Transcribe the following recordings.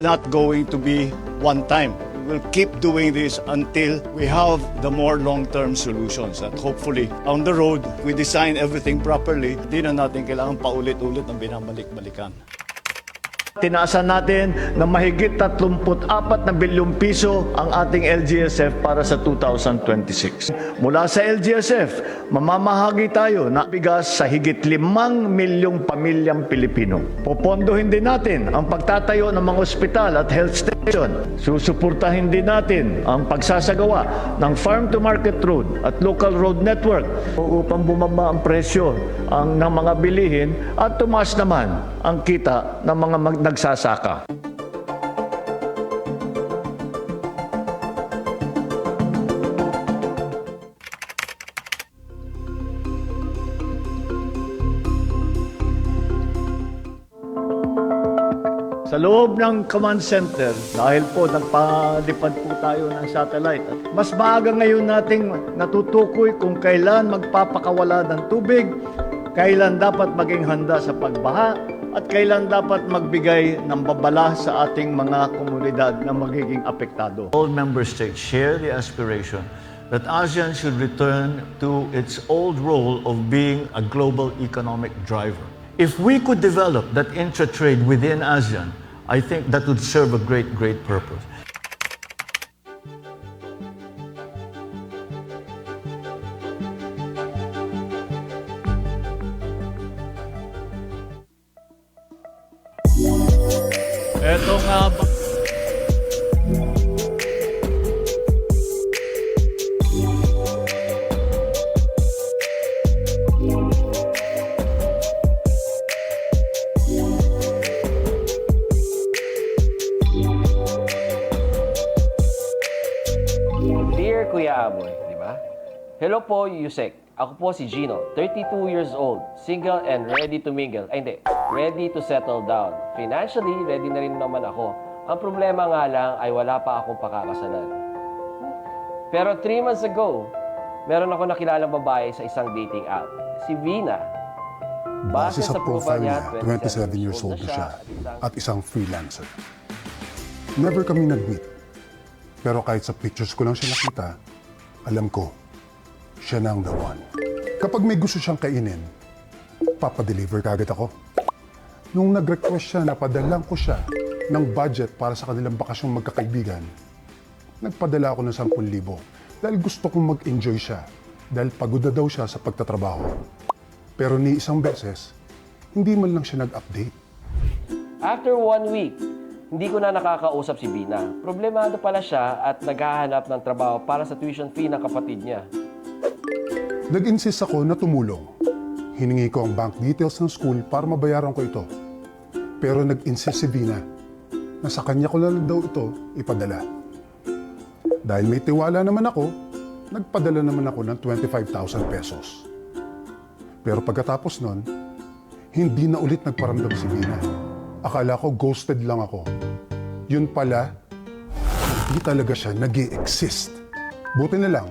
not going to be one time. We'll keep doing this until we have the more long-term solutions. At hopefully, on the road, we design everything properly. Hindi na natin kailangan paulit-ulit ng binabalik-balikan. Tinaasan natin na mahigit 34 na bilyong piso ang ating LGSF para sa 2026. Mula sa LGSF, mamamahagi tayo na bigas sa higit 5 milyong pamilyang Pilipino. Popondohin din natin ang pagtatayo ng mga ospital at health station. Susuportahin din natin ang pagsasagawa ng farm-to-market road at local road network upang bumaba ang presyo ng mga bilihin at tumaas naman ang kita ng mga nagsasaka. Sa loob ng command center, dahil po nagpalipad po tayo ng satellite, mas maaga ngayon nating natutukoy kung kailan magpapakawala ng tubig, kailan dapat maging handa sa pagbaha, at kailan dapat magbigay ng babala sa ating mga komunidad na magiging apektado. All member states share the aspiration that ASEAN should return to its old role of being a global economic driver. If we could develop that intra-trade within ASEAN, I think that would serve a great purpose. Eto nga ba? Dear Kuya Amoy, di ba? Hello po, Yusek. Ako po si Gino, 32 years old, single and ready to mingle. Ay, hindi. Ready to settle down. Financially, ready na rin naman ako. Ang problema nga lang ay wala pa akong pakakasalan. Pero 3 months ago, meron ako nakilalang babae sa isang dating app. Si Vina. Base sa profile niya, 27 years old na siya at isang freelancer. Never kami nag-meet. Pero kahit sa pictures ko lang siya nakita, alam ko, siya na ang the one. Kapag may gusto siyang kainin, papadeliver kagad ako. Nung nag-request siya na padalang ko siya ng budget para sa kanilang bakasyong magkakaibigan, nagpadala ako ng 10,000 dahil gusto kong mag-enjoy siya dahil pagod na daw siya sa pagtatrabaho. Pero ni isang beses, hindi man lang siya nag-update. After 1 week, hindi ko na nakakausap si Vina. Problemado pala siya at naghahanap ng trabaho para sa tuition fee ng kapatid niya. Nag-insist ako na tumulong. Hiningi ko ang bank details ng school para mabayaran ko ito. Pero nag-insist si Vina na sa kanya ko lang daw ito ipadala. Dahil may tiwala naman ako, nagpadala naman ako ng 25,000 pesos. Pero pagkatapos nun, hindi na ulit nagparamdam si Vina. Akala ko ghosted lang ako. Yun pala, hindi talaga siya nag-i-exist. Buti na lang,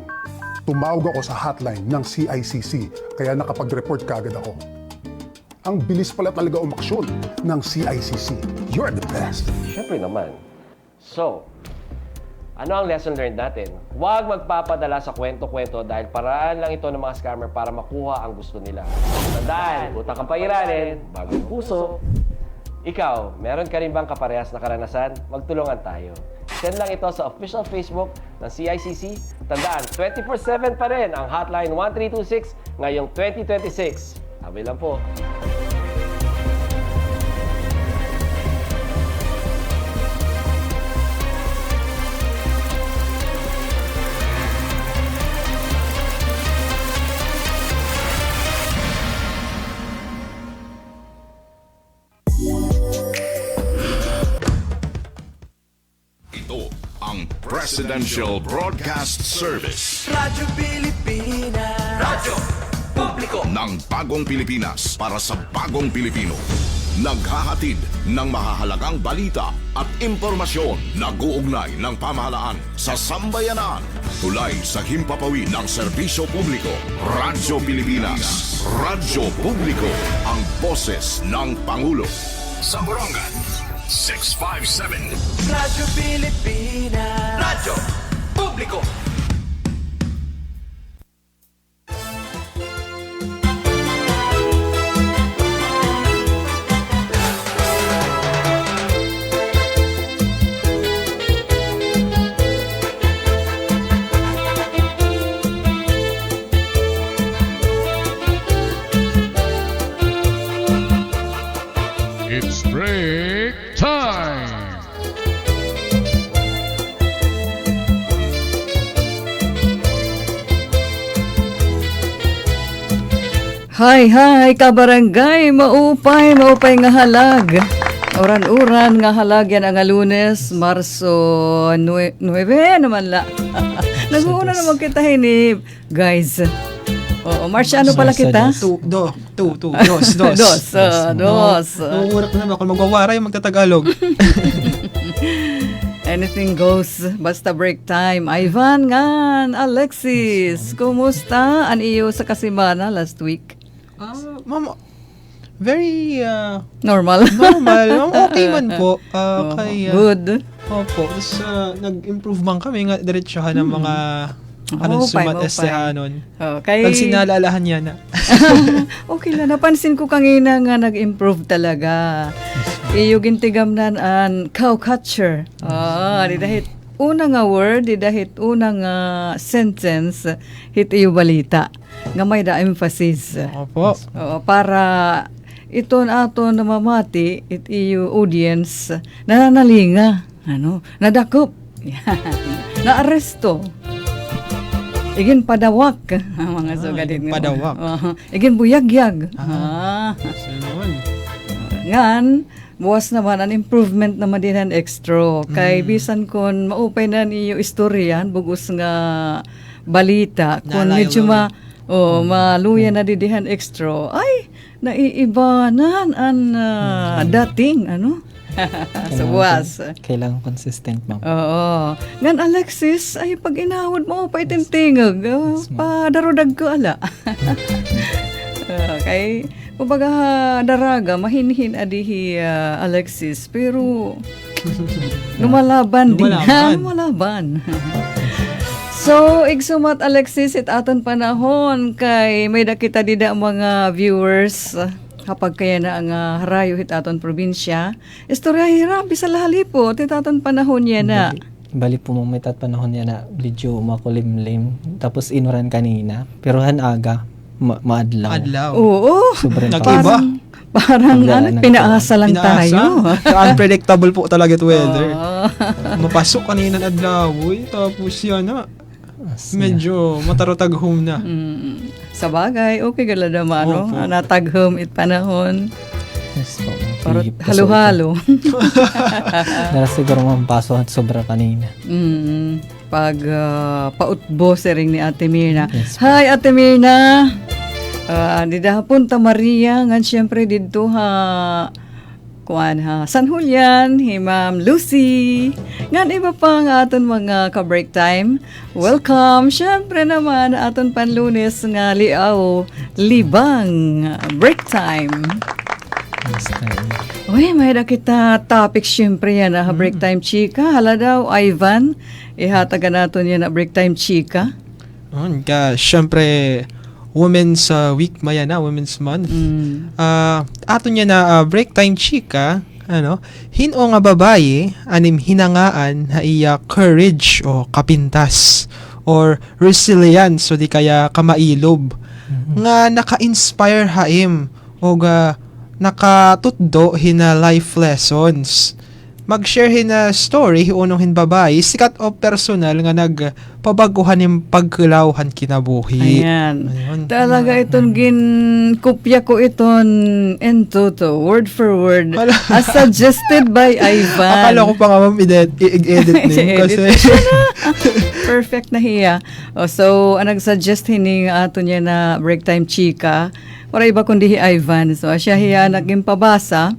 tumawag ako sa hotline ng CICC kaya nakapag-report kaagad ako. Ang bilis pala talaga umaksyon ng CICC. You're the best. Siyempre naman. So, ano ang lesson learned natin? Huwag magpapadala sa kwento-kwento dahil paraan lang ito ng mga scammer para makuha ang gusto nila. Tandaan, utang kang pairanin, bagong puso. Ikaw, meron ka rin bang kaparehas na karanasan? Magtulungan tayo. Send lang ito sa official Facebook ng CICC. Tandaan, 24/7 pa rin ang Hotline 1326 ngayong 2026. Sabi lang po. Ito ang Presidential Broadcast Service Radyo Pilipinas. Radyo Publiko ng Bagong Pilipinas para sa Bagong Pilipino. Naghahatid ng mahahalagang balita at impormasyon na guugnay ng pamahalaan sa sambayanan. Tulay sa himpapawid ng serbisyo publiko. Radyo Pilipinas. Radyo Publiko. Ang boses ng Pangulo. Sa Borongan, 657. Radyo Pilipinas. Radyo Publiko. It's break time! Hi, kabarangay, maupay nga halag. Uran-uran nga halag yan ang Lunes, Marso 9 naman la. Nag-uuna naman kita hinip, guys. Oo, March ano pala kita? Dos. Dos. Uurak na naman. Kung magwawaray, magtatagalog. Anything goes, basta break time. Ivan ngan, Alexis, kumusta? An iyo sa kasimana last week? Ma'am, very Normal. normal. Ma'am, okay man po. Good. Opo. Tapos nag-improve man kami nga diretsahan ng mga anong sumat estehanon. Kay... Pag sinalalahan niya na. Okay lang, napansin ko kanina nga nag-improve talaga. Iyo gintigamnan an cowcatcher. Di dahit una nga word, di dahit una nga sentence, hit iyo balita. Nga may da emphasis. Opo. Para ito na ato na mamati, it iyo audience, nananalinga, nadakop, na-aresto. Igin padawak, mga sugadin. Padawak. Igin buyagyag. Ngan, buwas naman ang improvement naman din ang extra. Kay bisan kon maupay na niyo istoryan, bugus nga balita. Kung medyo maluya na didihan extra, ay, naiibanan ang dating, sa buwas. Kailangan consistent, ma'am. Oo. Ngan Alexis, ay pag inawad mo, pa itintingag, padarodag ko ala. Okay. Kumbaga, daraga, mahinhin adihi Alexis, pero lumalaban din. Lumalaban. So, igsumat Alexis, it aton panahon kay may dakita dida mga viewers kapag kaya na ang harayo hit aton probinsya. Istorya hirap, bisa lahalipo, it aton panahon yan na. Bali po mong may panahon niya na medyo makulimlim. Tapos inuran kanina. Pero han aga, maadlaw. Adlaw. Oo. Sobrang Nag-iba. Parang pinaasa lang tayo. Unpredictable po talaga ito weather. Mapasok kanina ng adlaw. Tapos yan na. Medyo matarotaghom na. Sa bagay, okay gala naman, nataghom it panahon. Yes, po. Parang halo-halo. Dara siguro mampaso at sobra kanina. Pag pautbo sering ni Ate Mirna. Yes, Hi, Ate Mirna! Dida Punta Maria, ngan siyempre dito San Julian, hi Ma'am Lucy. Ngan iba pa nga aton mga ka-break time. Welcome! Siyempre naman aton panlunes nga liaw, libang break time. Yes, Uy, may na kita topic siyempre yan na break time chika. Hala daw, Ivan, ihatagan natin yan na break time chika. Siyempre, Women's Week maya na, Women's Month. Ato niya na break time chika, hino nga babae, anim hinangaan na iya courage o kapintas or resilience o di kaya kamailob nga naka-inspire haim o nakatutdo hina life lessons. Mag-share hina story unong hin babae, sikat o personal nga nagpabaguhan yung pagkulawhan kinabuhi. Ayan. Talaga itong kopya ko iton into to word for word as suggested by Ivan. Akala ko pa nga ma'am i-edit niyo kasi perfect na hiya. So, ang nag-suggest hining ato niya na break time chika, para iba kundi Ivan. So, siya hiya naging pabasa.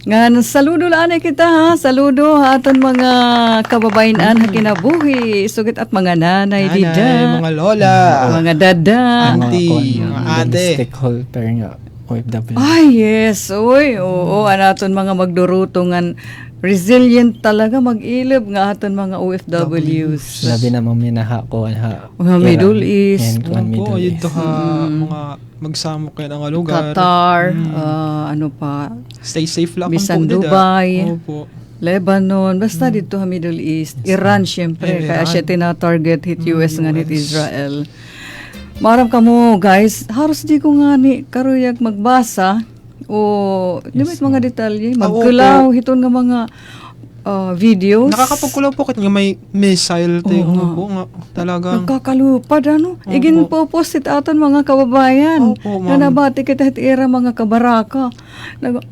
Nga, saludo lang kita saludo aton mga kababayan kinabuhi, sugit at mga nanay, dida, mga lola, mga dada, auntie, mga ate, stakeholder nga, OFW. Ay, yes. Oo, anaton mga magdurutungan resilient talaga mag-ilib nga aton mga OFWs. Labi na maminaha ko ha. Mga Middle East. Yan, kuan Opo, Middle yun East. to ha, mga magsamok kayo ng lugar. Qatar, ano pa, Stay safe lang Bisan po, dida. Dubai. Opo. Lebanon, basta dito ha Middle East. Iran, syempre. Kaya Iran. siya tina-target hit US nga hit Israel. Maram ka mo, guys. Haros di ko nga ni karuyag magbasa o limit mga detalye. Magkulaw, hiton nga mga videos. Nakakapagkulaw po kit nga may missile tayo. Oo nga. Opo nga. Talagang. Nagkakalupad, ano? Opo. Igin po it aton mga kababayan. Opo, ma'am. Na nabati kita hit era mga kabaraka.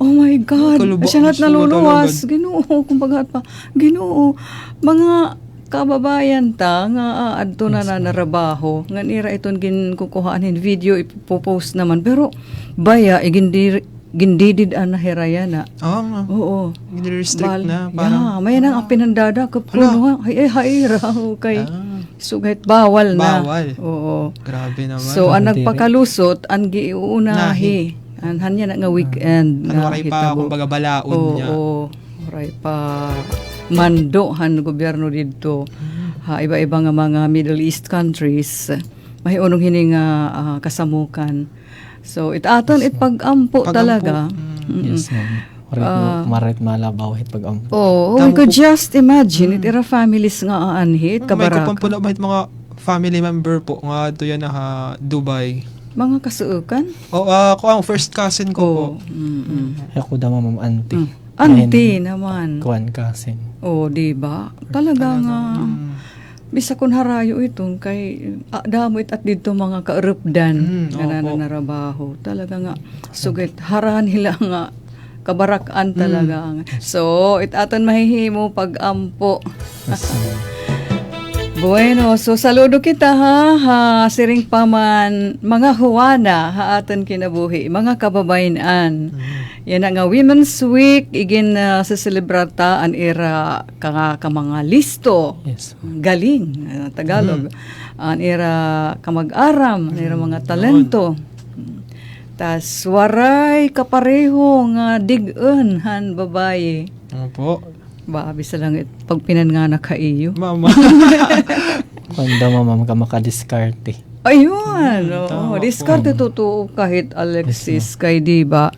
Oh my God. Kaluba- Siya na't gusto naluluwas. Ginoo, kumbaga pa. Ginoo. Mga kababayan ta nga adto na narabaho. Nga nira iton kukuhaanin video ipopost naman. Pero baya, gindidid na hiraya na. Oo nga. Oo. Gini-restrict na. Parang. May nang apinandada kapuno. Hay raw kay sugahit bawal na. Bawal. Oo. Grabe naman. So ang nagpakalusot ang giuunahi. Han yan nga weekend ano na waray pa, hitabo. kumbaga balaod niya. Oo. Waray pa mando han gobyerno didto. Ha iba-iba nga mga Middle East countries. Mahiunong hininga kasamukan. So itaton pag-ampo talaga. Yes, ma'am. Marit malabaw hit pag-ampo. Oh, we could just imagine it era families nga aanhit May kabaraka. kupang po na bahit mga family member po nga to yan na Dubai. Mga kasuukan? O ako ang first cousin ko po. Ako daw ma'am auntie. Auntie naman. Kuan cousin. Oh, di ba? Talaga nga. Bisa kun harayo itong kay damot at dito mga kaerupdan nga nanarabaho. Talaga nga sugit haran nila nga kabarakan talaga. So, aton mahihimo pag-ampo. Bueno, so saludo kita ha siring paman mga Juana ha aton kinabuhi, mga kababayan. Yan nga Women's Week igin sa celebrata an era ka mga listo. Yes. Galing Tagalog. An era kamag-aram, an era mga talento. Tas waray kapareho nga dig-en han babaye. Opo. Ba bisa lang pag pinangana ka iyo. Mama. Kuan daw ma'am ka makadiskarte. Ayun. Diskarte totoo kahit Alexis kay di ba?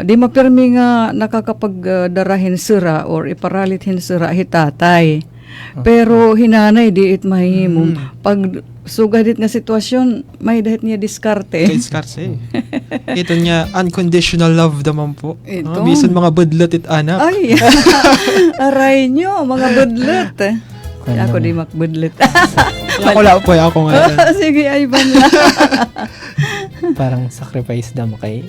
Di mapirmi nga nakakapagdarahin sira or iparalit sira hitatay. Pero hinanay di it mahimum. Pag sugadit nga sitwasyon, may dahit niya diskarte. Diskarte. Ito niya, unconditional love naman po. Ito. Bisan mga budlat it anak. Ay, aray nyo, mga budlet. Ako di makbudlet. Ako lang po, ako nga. Sige, ay ban lang. Parang sacrifice daw kay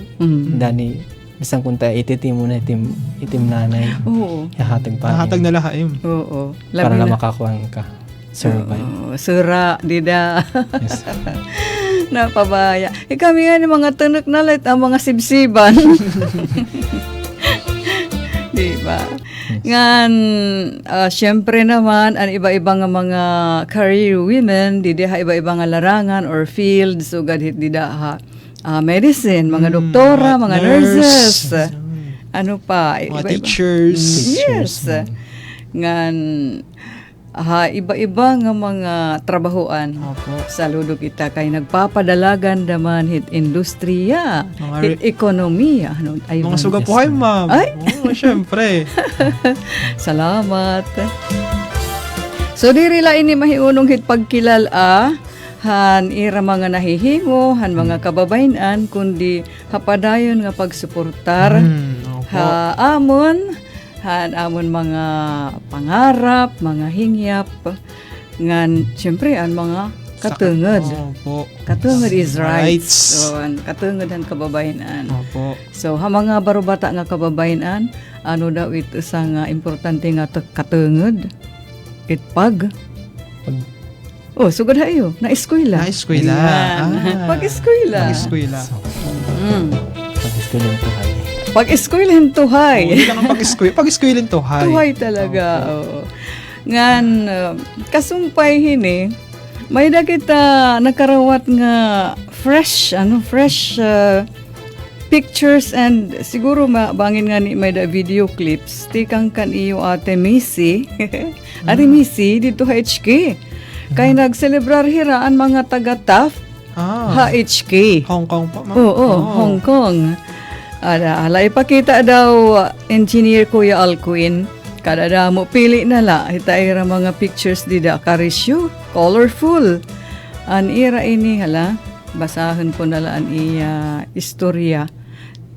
Dani. Bisang kung tayo ititim mo na itim nanay. Oo. Ihatag pa. Nahatag na lahaim. Oo. Para na makakuha ka. Survive. Sura, dida. Yes. Napabaya. Kami nga ni mga tunok na light ang mga sibsiban. Diba? Ngan, syempre naman, ang iba-iba nga mga career women, diha iba-iba nga larangan or fields, so gadhit diha medicine, mga doktora, mga nurses, ano pa, Mga iba-iba. teachers. Yes. Ngan, iba-iba nga mga trabahuan. Saludo kita kay nagpapadalagan naman hit industriya, hit ekonomiya. Ano, ay, Mga sugapuhay, ma'am. Ay! Oo, syempre. Salamat. So, dirila ini mahiunong hit pagkilala, han ira mga nahihingo, han mga kababayan, kundi hapadayon nga pagsuportar, amon, han amon mga pangarap, mga hingyap, ngan syempre an mga katungod. Opo. Katungod is rights. Rights. So, an katungod han kababayan. Opo. So, ha mga barubata nga kababayan, ano daw ito sa nga importante nga katungod? Itpag. Oh, sugod hayo. Na-eskwela. Na-eskwela. Pag-eskwela. Pag-eskwela. Pag-eskwela po kayo. Pag-eskwelahan tuhay. Hindi lang ang pag-eskwela. Pag-eskwelahan to, hi. Tuhay talaga. Oo. Ngan, kasumpay hini, may na kita nakarawat nga fresh pictures and siguro bangin nga ni may da video clips tikang kan iyo Ate Missy. Ate Missy dito HK. Kay nagselebrar hiraan mga taga-TAF HK. Hong Kong po, ma'am. Oo, Hong Kong. Ala ipakita daw engineer Kuya Alcuin. Kada da mo pili na la itaira mga pictures dida karisyo, colorful. An ira ini hala basahon ko na lang iya istorya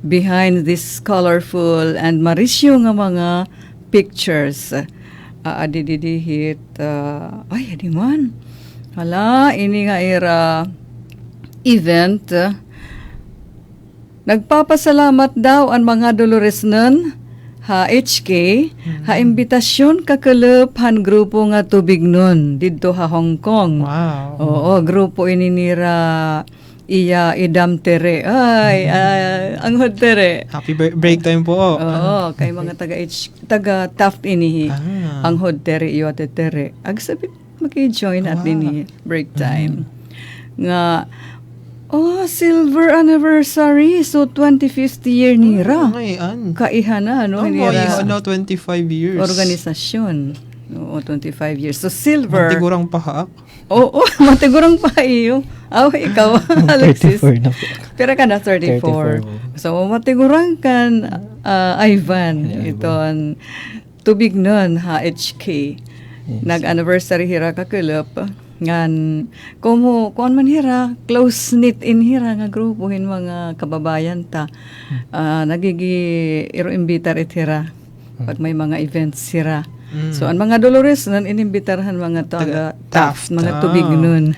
behind this colorful and marisyo nga mga pictures. Adididihit ay adi man. Hala ini nga ira event. Nagpapasalamat daw ang mga Dolores nun HK ha imbitasyon kakelep han grupo nga tubig nun didto ha Hong Kong. Wow. Oo, grupo ininira iya idam tere. Ay, ang hod tere. Happy break time po. Oo, kay mga taga Taft ini ang hod tere iyo ate tere. Agsabit maki-join at ini break time. Nga silver anniversary. So, 25th year nira. Ngayon. Kaihan na, no? Nira. 25 years. Organisasyon. Oo, 25 years. So, silver. Matigurang pahaak. Oo, matigurang pa iyo. Ikaw, Alexis. 34 na po. Pero ka na 34. So, matigurang kan Ivan. Iton tubig nun, HK. Nag-anniversary hira kakilap. Ngan kung man hira close-knit in hira nga grupuhin mga kababayan ta nagigi iro-imbitar it hira pag may mga events hira. So ang mga Dolores nan inimbitarhan mga taga Taft mga tubig nun.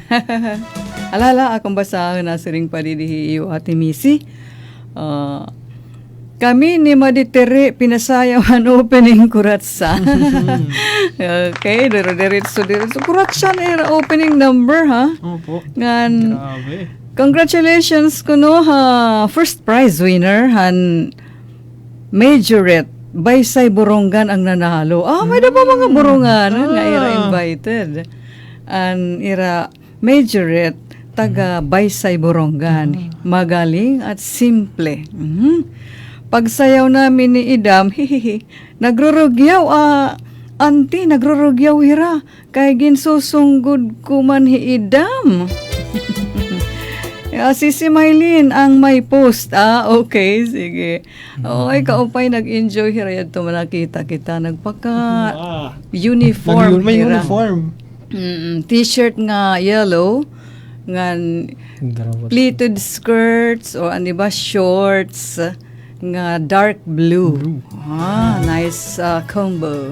Alala akong basahan na siring padidihi iyo Ate Missy. Kami ni Maditere pinasayawan opening kuratsa. Okay, diretso. Kuratsa na era opening number, ha? Opo. Ngan, Grabe. congratulations kuno ha first prize winner han majorette Baysay Borongan ang nanalo. May da pa mga Borongan nga ira invited. An ira majorette taga Baysay Borongan. Magaling at simple. Pagsayaw namin ni Idam, nagrurugyaw, auntie, nagrurugyaw hira, kay ginsusunggod ko man hi Idam. Si Maylin ang may post, okay, sige. Okay, kaupay, nag-enjoy hira yan ito, nakita kita, nagpaka-uniform May hira. uniform. T-shirt nga yellow, nga pleated skirts, o ano ba, shorts, nga dark blue. Nice combo.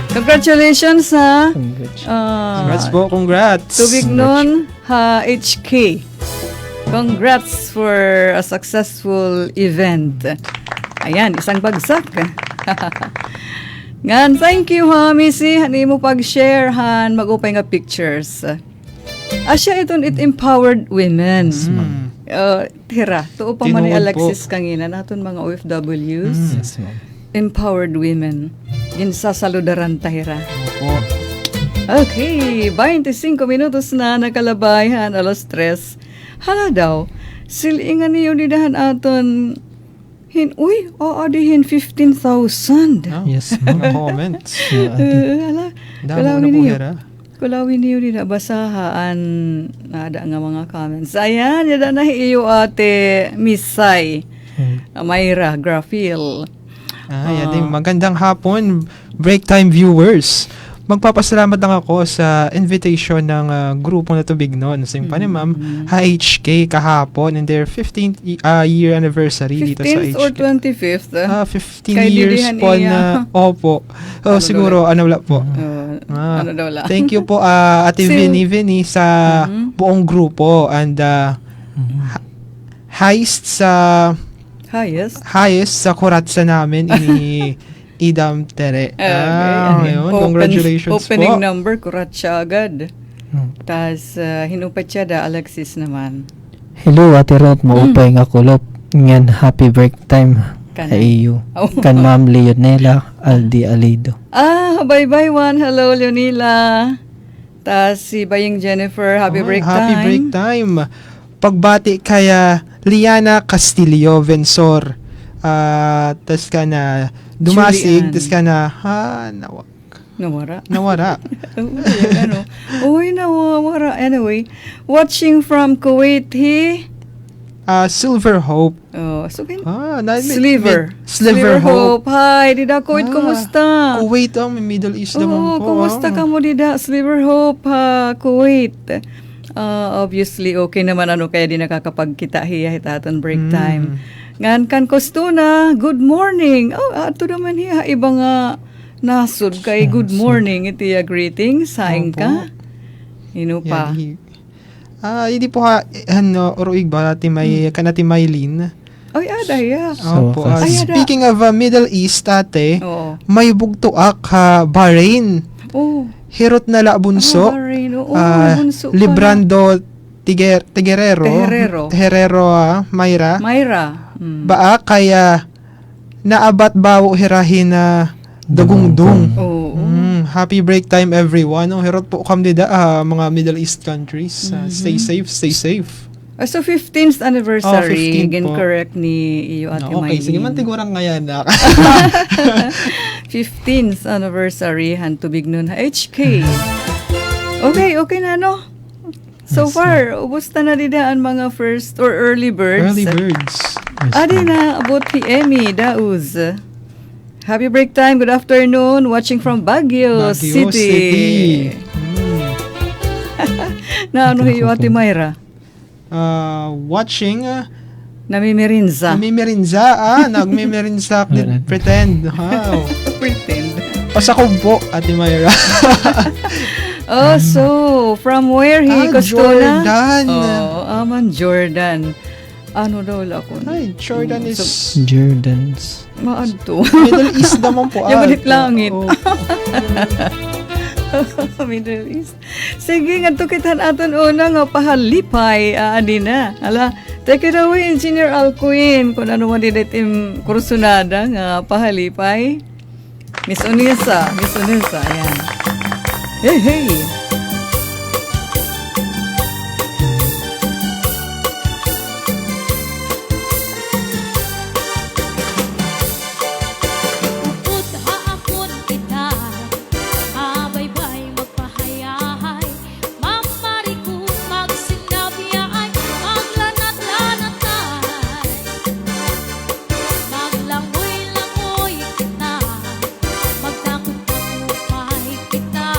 Congratulations ha. Congrats po, congrats. Tubig nun HK. Congrats for a successful event. Ayan, isang bagsak. Ngan, thank you ha, Missy. Hani mo pag-share han, mag-upay nga pictures. Asya it empowered women. Tira, tuo pa man ni Alexis kangina naton mga OFWs. Yes, ma'am. Empowered women. Ginsasaludaran tahira. Opo. Okay, 25 minutos na nakalabayhan, alas 3. Hala daw, silingan niyo nidahan aton adihin 15,000. Yes, Mga comments. Hala, Damo na po hira. kulawin niyo din basahaan nada nga mga comments. Ayan, yada na iyo Ate Missy. Mayra Grafil. Yan, magandang hapon, break time viewers. Magpapasalamat lang ako sa invitation ng grupo na Tubig noon. Sa pa ni Ma'am HK kahapon in their 15th year anniversary dito sa 15th or 25th? 15 years po na. Opo. Siguro, wala po. Ano daw lang? Thank you po Ate Vinny sa buong grupo and highest sa kuratsa namin ini Idam Tere. Ngayon, congratulations opening po. number, kuratsa agad. Tas hinupat siya da Alexis naman. Hello, Ate Rot, maupay nga kulop. Ngan, happy break time. Kanan. Iyo. Kan Ma'am Leonela Aldi Alido. Bye-bye one. Hello, Leonila. Tas si Baying Jennifer, happy break time. Happy break time. Pagbati kaya Liana Castillo Vensor. Tas ka na dumasig, Julian. tas ka na Nawara. nawara. Uy, nawawara. Anyway, watching from Kuwait, Silver Hope. so Sliver Hope. Hi, Dida Kuwait, kumusta? Kuwait, may Middle East naman po. Kumusta ka mo, Dida? Sliver Hope, Kuwait. Obviously, okay naman kaya di nakakapagkita hiya hitaton break time. Ngan kan kostuna, good morning. Ato naman hiya, iba nga nasud kay good morning. Iti greetings, saing ka. Pa. Hindi po uruig ba kanati Maylin? Ay, adaya. Opo. Fast. Speaking of Middle East, ate, Oo. may bugtuak Bahrain. Oh. Hirot na la bunso. Bahrain. Bunso pa. Librando Teguerero. Mayra. Baa kaya naabat bawo hirahin na dagungdung. Happy break time everyone. Hirot po kam dida mga Middle East countries. Stay safe, stay safe. So 15th anniversary, 15 po. correct ni iyo Ate Okay, Maylin. sige man tigurang ngayon na. 15th anniversary hantubig nun HK. Okay na So far, ubos na dida ang mga first or early birds. Early birds. Adi na abot ni Emmy Dauz. Happy break time. Good afternoon. Watching from Baguio City. Na hiyo Ate Mayra? Watching Namimirinza. nagmimirinsa pretend. Wow. Pretend. Pasakog po, Ate Mayra. So, from where he Costona? Jordan. Aman Jordan. Ano daw la ko? Ay, Jordan is Jordans. Maadto. Middle East naman po. Yung balik langit. Oh. Middle East. Sige, ngadto kitan aton una nga pahalipay adina. Ala, take it away, Engineer Alcuin. Kung ano man dito im kursunada nga pahalipay. Miss Unisa, ayan. Hey. Magtakot-takupay kita.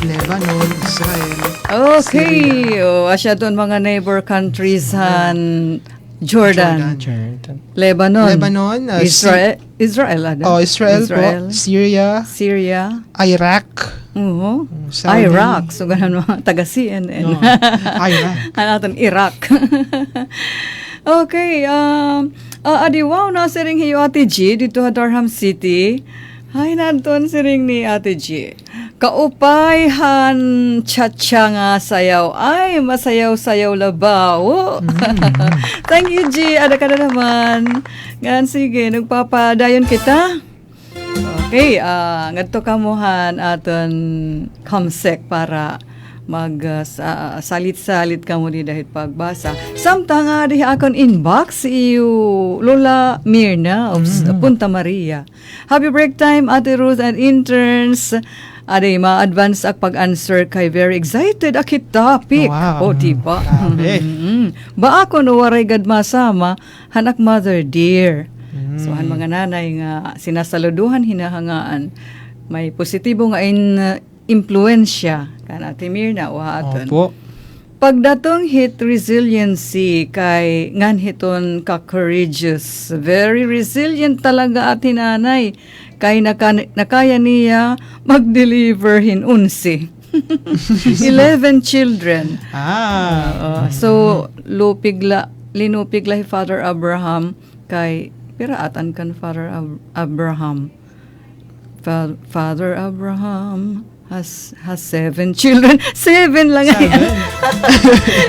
Lebanon, Israel. Okay. Asya doon mga neighbor countries Jordan, Lebanon, Israel, Israel po, Syria, Iraq, Saudi. Iraq. So, ganun mga taga-CNN. Iraq. Iraq. Okay. Adiwaw na siring hiyo Ate G dito sa Durham City. Hay nanton siring ni Ate G. Kaupayhan cha-cha nga sayaw. Ay, masayaw-sayaw labaw. Thank you, G. Ada ka na naman. Gan, sige, nagpapadayon kita. Okay, ngadto kamuhan aton comsec para salit-salit ka mo di dahil pagbasa. Samtang di akon inbox iyo Lola Mirna of Punta Maria. Happy break time, Ate Ruth and interns. Aday ma-advance ak pag-answer kay very excited akit topic. Wow. O, diba? Ba ako no waray gad masama, hanak mother dear. So, han mga nanay nga sinasaluduhan, hinahangaan. May positibo nga impluensya kan Ate Mirna o haton. Opo. Pagdatong hit resiliency kay ngan hiton ka courageous. Very resilient talaga ati nanay. Kay nakaya niya mag-deliver hin 11 children. So linupigla hi Father Abraham kay piraatan kan Father Abraham. Father Abraham has 7 children. 7 lang yan.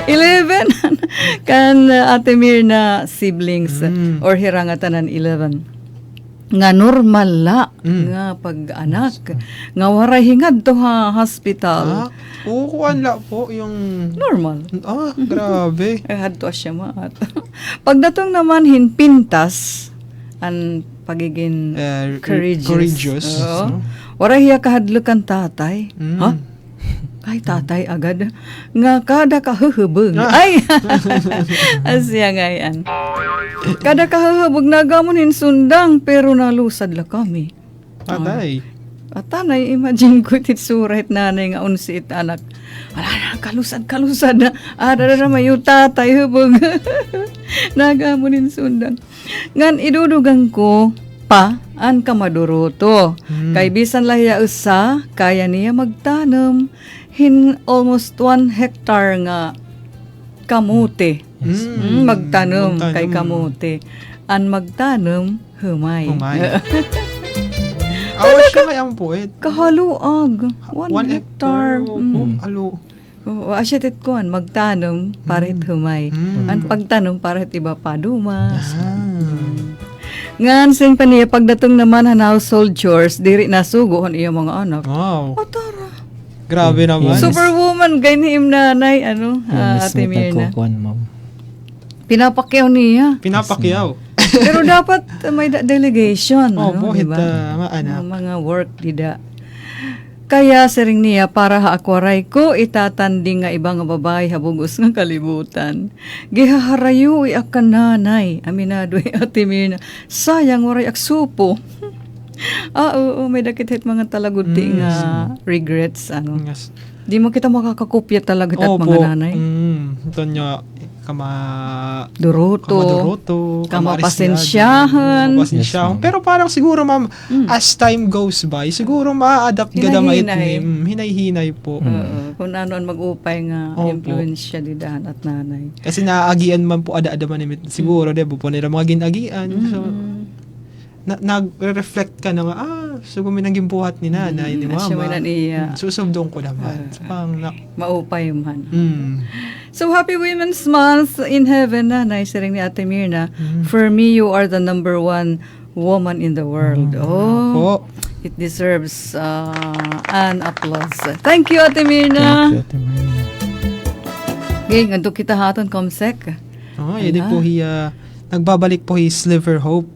11 kan Ate Mirna siblings or hirangatanan 11. Nga normal la nga pag-anak nga waray hingad to hospital. Kuan la po yung normal. Grabe. Hadto siya maat. Pagdatong naman hinpintas ang pagiging courageous. Waray hiya kahadlukan tatay. Ha? Ay, tatay agad. Nga kada kahahubog. Ay! Asya nga yan. Kada kahahubog nagamon hinsundang pero nalusad la kami. Tatay. Atanay, imagine ko titsurait nanay nga unsit anak. Wala na, kalusad na. Ada na mayo tatay hubog. Nagamon hinsundang. Ngan idudugang ko, pa an kamaduruto. Kay bisan lahiya usa, kaya niya magtanom hin almost 1 hectare nga kamote. Magtanom kay kamote. An magtanom humay. Awas siya ngayang poet. Kahaluag. 1 hectare. Halo. Asyatit ko an magtanom parit humay. An pagtanom parit iba padumas. Ngan sin pa niya pagdatong naman han household chores, diri nasugohon iya mga anak. Wow. Atara. Grabe naman. Superwoman gay ni nanay Ate Mirna. Pinapakyaw niya. Pinapakyaw. Pero dapat may delegation. Diba? Mga work dida. Kaya siring niya para haakwaray ko itatanding nga ibang babae habugos nga kalibutan. Gihaharayo akan nanay. Aminado Ate Mirna. Sayang waray aksupo. Oo, may dakit mga talaguti nga regrets. Yes. Di mo kita makakakopya talaga at mga nanay. Ito niya, Duruto. Kamapasensyahan. Pero parang siguro ma'am, as time goes by, siguro ma-adapt gadamay hinay-hinay po. Kung ano mag-upay nga influensya di dahan at nanay. Kasi naaagian man po ada-ada man siguro, di po nila mga ginagian. So, nag-reflect ka na nga, so guminang buhat ni nanay, ni mama. Susubdong ko naman. Maupay man. So, happy Women's Month in heaven, nanay, siring ni Ate Mirna. For me, you are the number 1 woman in the world. It deserves an applause. Thank you, Ate Mirna. Thank you, Ate Mirna. Ging, anto kita haton, Comsec. Yun po nagbabalik po Sliver Hope.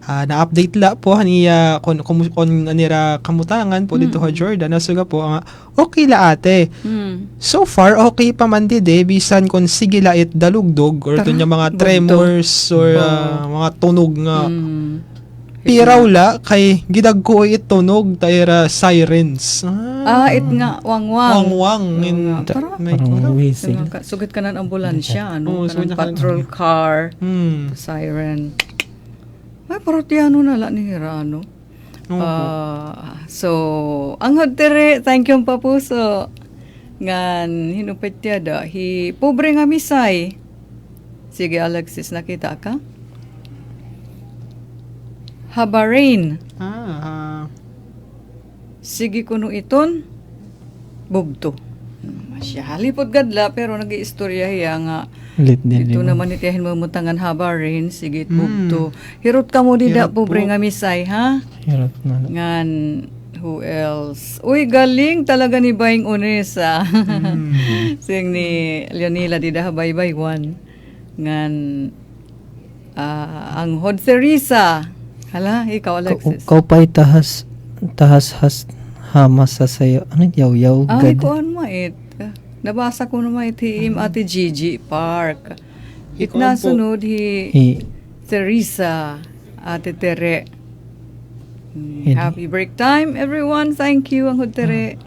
Na-update la po niya kung nira kamutangan po dito sa Jordan. Nasuga po okay la ate. So far okay pa man dide bisan kung sige la it dalugdog or to niya mga tremors or mga tunog nga. Piraw la kay gidag ko it tunog tayra sirens. It nga, wang-wang. Wang-wang. Parang whistle. Sugat ka ng ambulansya, Oo, sugat kanang ka ng- patrol car, Hmm. siren. Ay, parotiano na lang ni Hirano. So, ang hodtere, thank you pa puso. Ngan, hinupit tiyada, pobre nga misay. Sige, Alexis, nakita ka? Habarain. Sige kuno iton, bugto. Masya halipod gadla, pero nag-iistorya hiya nga. Ulit din. Ito naman itiyahin mo mutangan habarin, sige bugto. Hirot ka mo dida, Hirot pobre po. nga misay, ha? Hirap na. Ngan, who else? Uy, galing talaga ni Baing Unesa. Sing ni Leonila dida habay-bay one. Ngan, ang Hod Teresa. Hala, ikaw Alexis. Kau pa'y tahas hamas sa sayo. Ano yaw-yaw? Ay, Gad. kuan mait. Nabasa ko naman iti Ate Gigi Park. It Ikaw nasunod Teresa, Ate Tere. Happy break time, everyone. Thank you, ang Tere.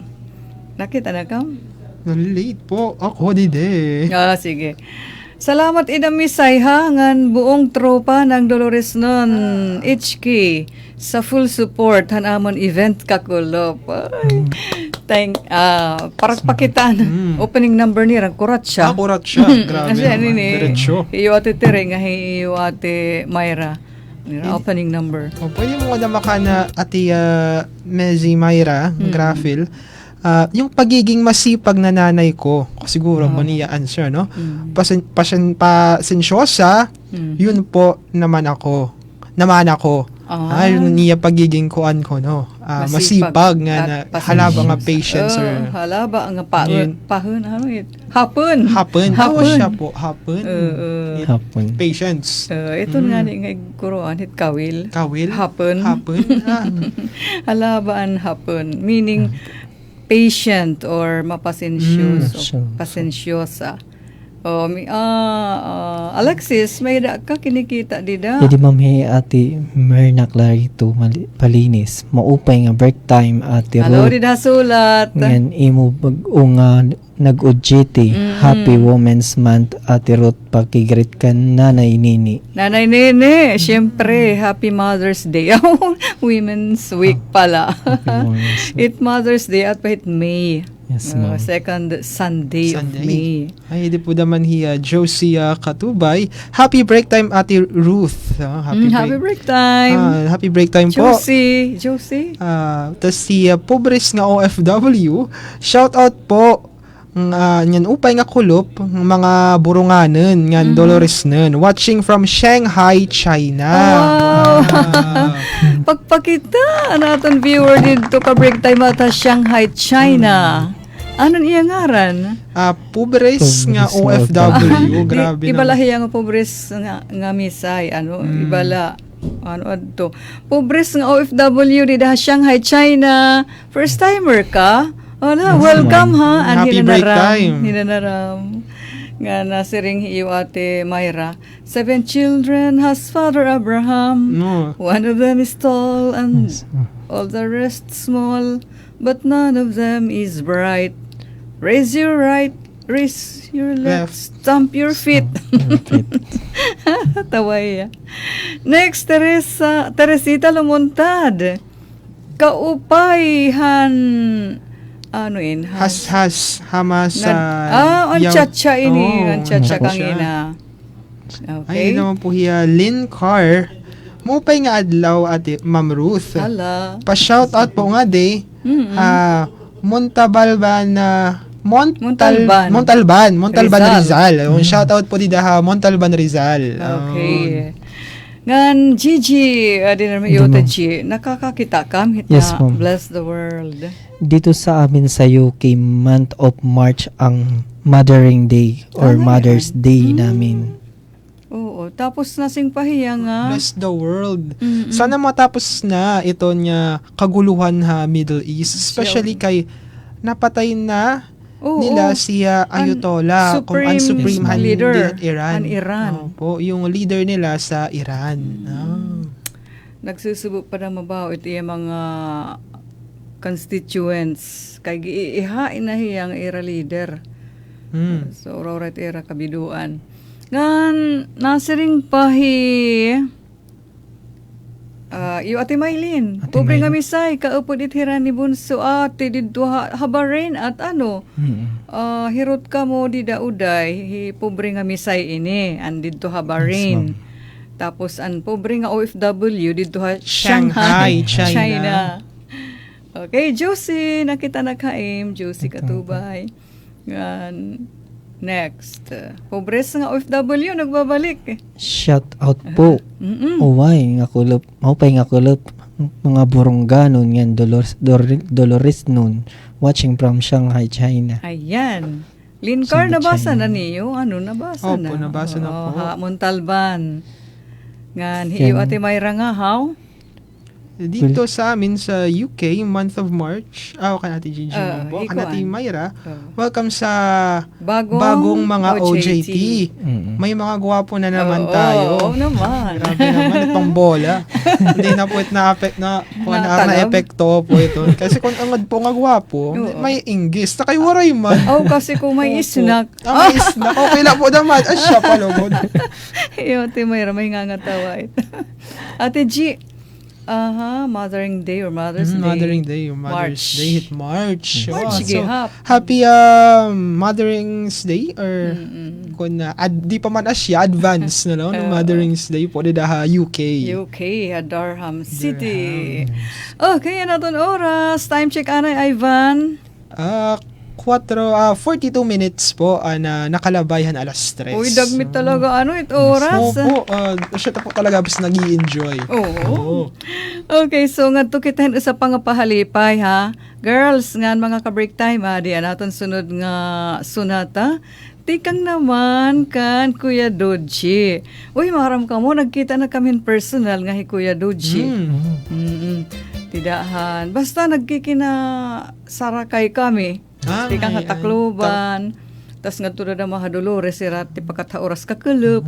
Nakita na ka? Late po. Ako, dide. Sige. Salamat Misay ha, ngan buong tropa ng Dolores nun, HK, sa full support, hanamon event kakulop. Para pakitan, opening number niya, kurat siya. Akurat siya. Grabe Kasi naman. Diretso. iyo ate Tere, nga iyo ate Myra. Opening number. Pwede mo na makana ati Mezi Mayra, Graphil. Yung pagiging masipag na nanay ko, siguro mo niya answer, no? Pasensyosa, yun po naman ako. Yun niya pagiging kuan ko, no? Masipag nga na halaba nga patience or halaba nga Yun. pahun, ano yun? Hapon. Ako siya po, hapon. Hapon. Patience. Ito nga ni nga kuruan, hit kawil. Kawil? Hapon. Halabaan hapon. Meaning, patient or pasensyosa. Alexis, may da ka kinikita dida? Jadi ma'am ati Merna Clarito Palinis. Maupay nga break time ati Hello, Ruth. dida sulat. Ngayon imo bag-unga nag-ujiti. Happy Women's Month ati Ruth. Pakigrit ka nanay nini. Nanay Nene, syempre, Happy Mother's Day. Women's Week pala. It Mother's Day at pahit May. Yes, ma'am. Second Sunday of May. Ay, di po naman hiya Josie Katubay. Happy break time, Ate Ruth. Happy break time. Happy break time po. Josie. Tas si Pobres nga OFW. Shout out po nyan upay nga kulop mga burunganen ngan Dolores nun. Watching from Shanghai, China. Pagpakita naton viewer dito ka break time ata Shanghai, China. Anong iya ngaran? Pobres nga OFW. Grabe Ibalahi nga pobres nga misay. Ibala. Adto. Pobres nga OFW di da Shanghai, China. First timer ka? Welcome ha. Happy break time. Hinanaram. Nga nasiring iyo ate Myra. 7 children has Father Abraham. No. One of them is tall and all the rest small, but none of them is bright. Raise your right, raise your left, stamp your feet. Taway. Next, Teresita Lumuntad. Kaupayhan. Hamas ang chacha ini. Ang chacha kangina. Ay, Okay. naman po hiya Lynn Carr. Mupay nga adlaw ate Ma'am Ruth. Hala. Pa-shoutout po nga day. Montalban Rizal. Shoutout po dida ha Montalban Rizal. Okay. Ngan Gigi, di naman Yota G, nakakakita ka Yes, ma'am. Bless the world. Dito sa amin sa UK, month of March ang Mothering Day or Mother's Day namin. Oo, tapos nasing pahiya nga. Bless the world. Sana matapos na ito niya kaguluhan ha Middle East, especially kay napatay na nila si Ayatollah, kung ang supreme leader Iran. Po, yung leader nila sa Iran. Nagsusubo pa na mabaw ito yung mga constituents kay giihain na hiyang era leader. So roret era kabiduan. Ngan nasiring pahi iyo ati Maylin, pobre nga misay, kaupod itiran ni Bunso ati didto habarin at hirot ka mo di dauday, pobre nga misay ini, an didto habarin. Tapos an pobre nga OFW didto Shanghai, China. Okay, Josie, nakita na kaim, Josie Katubay. Yan. Next. Pobres nga OFW, nagbabalik. Shout out po. Uway, nga kulop. Maupay nga kulop. Mga burungganon yan, Dolores nun. Watching from Shanghai, China. Ayan. Linkar, nabasa na niyo? Ano, nabasa na? Opo, nabasa na po. Montalban. Ngan, hiyo ate Mayra nga, how? Dito sa amin sa UK, month of March. Okay natin Gigi po. ikaw, Kanati Mayra. Welcome sa Bagong mga OJT. May mga gwapo na naman tayo. Oo naman. Grabe naman itong bola. Hindi na po na epekto po ito. Kasi kung angad po nga gwapo, may inggis. Na kayo waray man. Kasi kung may snack. May snack. Okay lang po naman. Siya palugod. Iyo, ate Mayra, may nga tawa ito. Ate G, Mothering Day or Mother's Day. Mothering Day or Mother's March. Day hit March. March, So, gihap. happy Mothering's Day or kung di pa man asya advance na no Mothering's Day po dito UK. UK, Durham City. Okay, naton oras. Time check anay Ivan. 42 minutes po na nakalabayhan alas 3. Uy, dagmit talaga ito oras. Opo, siya po talaga basta nag-i-enjoy. Oo. Okay, so nga to kita sa pangapahalipay ha. Girls, nga mga ka-break time di naton sunod nga sunata. Tikang naman kan Kuya Doji. Uy, maram ka mo, nagkita na kami personal nga Kuya Doji. Tidahan. Basta nagkikina sarakay kami. Tikang katakluban. Tas nga tulad na mga Dolores, sirat tipakataoras kakulub.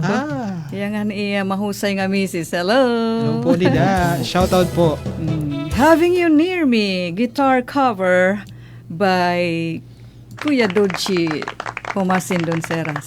Yan nga niya mahusay nga misis. Hello! Hello po, Dida. Shout out po. Having You Near Me, guitar cover by Kuya Doji Pumasin Donceras.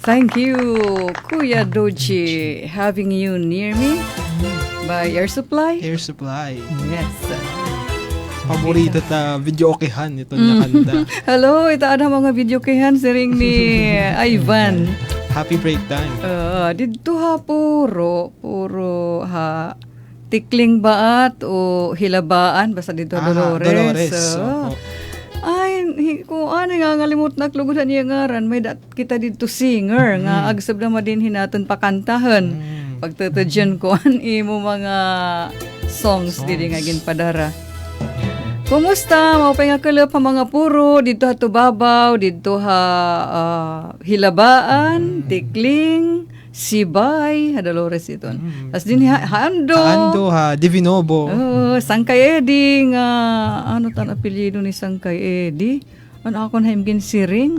Thank you, Kuya Doji. Having you near me by Air Supply. Air Supply. Yes. Paborito na video okehan ito na kanta. Hello, ito ada mga video kayan siring ni Ivan. Happy break time. Dito ha puro ha tikling baat o hilabaan basta dito Dolores. Dolores. Ay, kung ano nga ngalimot na klugudan niya ngaran, may kita dito singer nga agsab na din hinaton pakantahan. Pagtatadyan ko imo mga songs dili nga ginpadara. Kumusta? Maupay nga kalap ang mga puro, dito ha tubabaw, dito ha hilabaan, tikling, sibay, ha Dolores ito. Tapos din ha Ando ha, Divinobo. Sangkay Edi, nga, ano tan apelyido ni Sangkay Edi? Ano ako na himgin siring?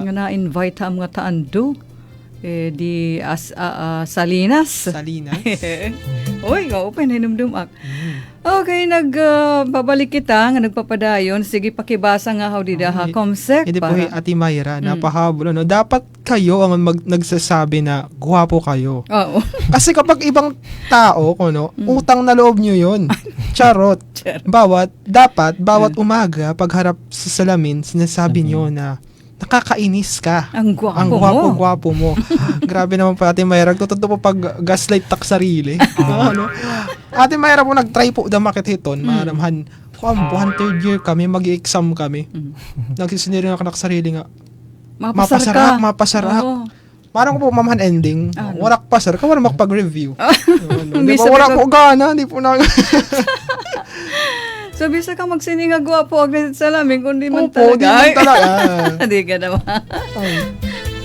Nga na-invite ha mga taando. Di Salinas. Salinas. Uy, maupay na hinumdumak. Okay, babalik kita nga nagpapadayon. Sige, pakibasa nga how dida ha Comsec. Hindi po Ate Mayra, napahabol. No? Dapat kayo ang nagsasabi na gwapo kayo. Oo. Kasi kapag ibang tao, utang na loob nyo yun. Charot. Bawat umaga, pagharap sa salamin, sinasabi nyo na nakakainis ka. Ang gwapo mo. Grabe naman po Ate Mayra. Totoo po pag gaslight tak sarili. Ate Mayra po nag-try po damakit hiton. Maramhan. Buhan third year kami, mag-exam kami. Nagsisiniri nga kanak sarili nga. Mapasarak. Parang ko po mamahan ending. Warak pasar ka, wala makapag-review. Di ba wala ko gana. Di po na... So, bisa ka magsininga gwapo agad sa lamin, kundi man talaga. Di man talaga. Di ka naman.